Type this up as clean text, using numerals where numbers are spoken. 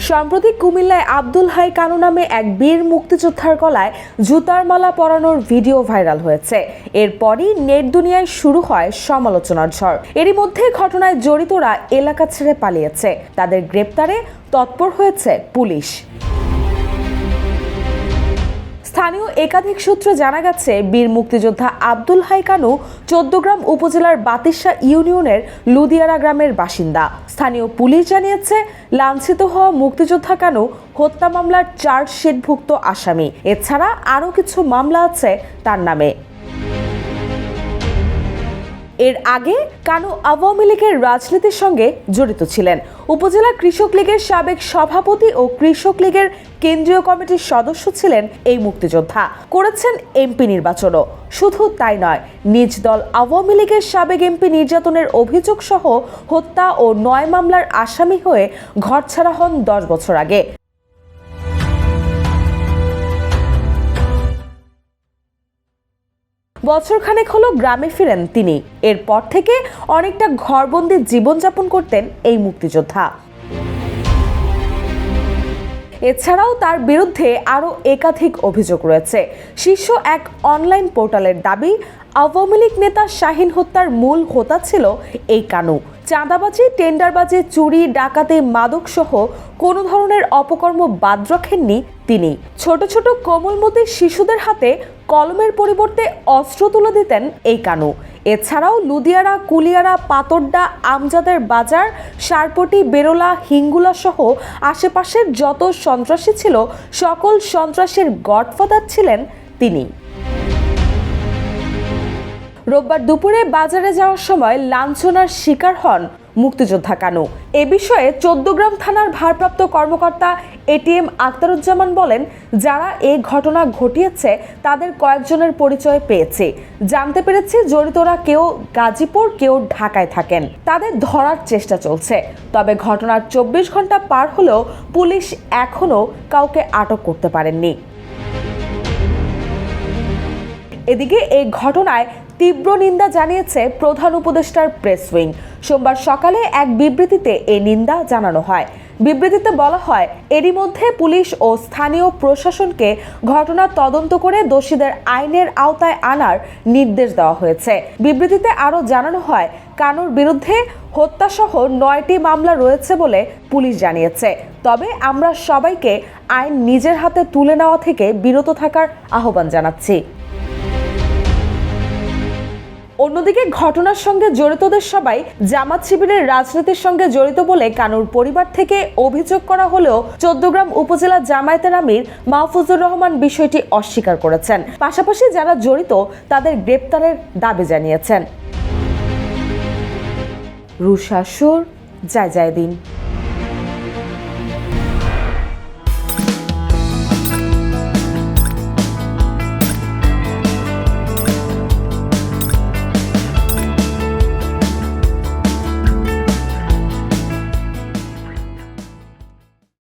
সম্প্রতি কুমিল্লায় আব্দুল হাই কানু নামে এক বীর মুক্তিযোদ্ধার গলায় জুতার মালা পরানোর ভিডিও ভাইরাল হয়েছে। এরপরই নেট দুনিয়ায় শুরু হয় সমালোচনার ঝড়। এরই মধ্যে ঘটনায় জড়িতরা এলাকা ছেড়ে পালিয়েছে। তাদের গ্রেপ্তারে তৎপর হয়েছে পুলিশ। স্থানীয় একাধিক সূত্রে জানা গেছে, বীর মুক্তিযোদ্ধা আব্দুল হাই কানু চৌদ্দগ্রাম উপজেলার বাতিশা ইউনিয়নের লুদিয়ারা গ্রামের বাসিন্দা। স্থানীয় পুলিশ জানিয়েছে, লাঞ্ছিত হওয়া মুক্তিযোদ্ধা কানু হত্যা মামলার চার্জশিটভুক্ত আসামি। এছাড়া আরও কিছু মামলা আছে তার নামে। এর আগে কানু আওয়ামী লীগের রাজনীতির সঙ্গে জড়িত ছিলেন। উপজেলা কৃষক লীগের সাবেক সভাপতি ও কৃষক লীগের কেন্দ্রীয় কমিটির সদস্য ছিলেন এই মুক্তিযোদ্ধা। করেছেন এমপি নির্বাচনও। শুধু তাই নয়, নিজ দল আওয়ামী লীগের সাবেক এমপি নির্যাতনের অভিযোগ সহ হত্যা ও ৯ মামলার আসামি হয়ে ঘরছাড়া হন 10 বছর আগে। বছরখানেক হলো গ্রামে ফিরেন তিনি। এরপর থেকে অনেকটা ঘরবন্দি জীবনযাপন করতেন এই মুক্তিযোদ্ধা। এছাড়াও তার বিরুদ্ধে আরও একাধিক অভিযোগ রয়েছে। শীর্ষ এক অনলাইন পোর্টালের দাবি, আওয়ামী লীগ নেতা শাহীন হত্যার মূল হোতা ছিল এই কানু। চাঁদাবাজি, টেন্ডারবাজি, চুরি, ডাকাতি, মাদক সহ কোনো ধরনের অপকর্ম বাদ রাখেননি তিনি। ছোট ছোট কোমলমতি শিশুদের হাতে কলমের পরিবর্তে অস্ত্র তুলে দিতেন এই কানু। এছাড়াও লুদিয়ারা, কুলিয়ারা, পাতরডা, আমজাদের বাজার, সারপটি, বেরোলা, হিঙ্গুলা সহ আশেপাশের যত সন্ত্রাসী ছিল, সকল সন্ত্রাসীর গডফাদার ছিলেন তিনি। রোববার দুপুরে বাজারে যাওয়ার সময় লাঞ্ছনার শিকার হন মুক্তিযোদ্ধা কানু। এ বিষয়ে চৌদ্দগ্রাম থানার ভারপ্রাপ্ত কর্মকর্তা এটিএম আখতারুজ্জামান বলেন, যারা এই ঘটনা ঘটিয়েছে তাদের কয়েকজনের পরিচয় পেয়েছে। জানতে পেরেছি জড়িতরা কেউ গাজীপুর, কেউ ঢাকায় থাকেন। তাদের ধরার চেষ্টা চলছে। তবে ঘটনার 24 ঘন্টা পার হলেও পুলিশ এখনও কাউকে আটক করতে পারেননি। এদিকে এই ঘটনায় তীব্র নিন্দা জানিয়েছে প্রধান উপদেষ্টার প্রেস উইং। সোমবার সকালে এক বিবৃতিতে এই নিন্দা জানানো হয়। বিবৃতিতে বলা হয়, এরই মধ্যে পুলিশ ও স্থানীয় প্রশাসনকে ঘটনা তদন্ত করে দোষীদের আইনের আওতায় আনার নির্দেশ দেওয়া হয়েছে। বিবৃতিতে আরও জানানো হয়, কানুর বিরুদ্ধে হত্যাসহ 9টি মামলা রয়েছে বলে পুলিশ জানিয়েছে। তবে আমরা সবাইকে আইন নিজের হাতে তুলে নেওয়া থেকে বিরত থাকার আহ্বান জানাচ্ছি। অন্যদিকে ঘটনার সঙ্গে জড়িতদের সবাই জামাত শিবিরের রাজনীতির সঙ্গে জড়িত বলে কানুর পরিবার থেকে অভিযোগ করা হলেও চৌদ্দগ্রাম উপজেলা জামায়াতের আমির মাহফুজুর রহমান বিষয়টি অস্বীকার করেছেন। পাশাপাশি যারা জড়িত তাদের গ্রেপ্তারের দাবি জানিয়েছেন। রুশা সুর, জয় জয় দিন।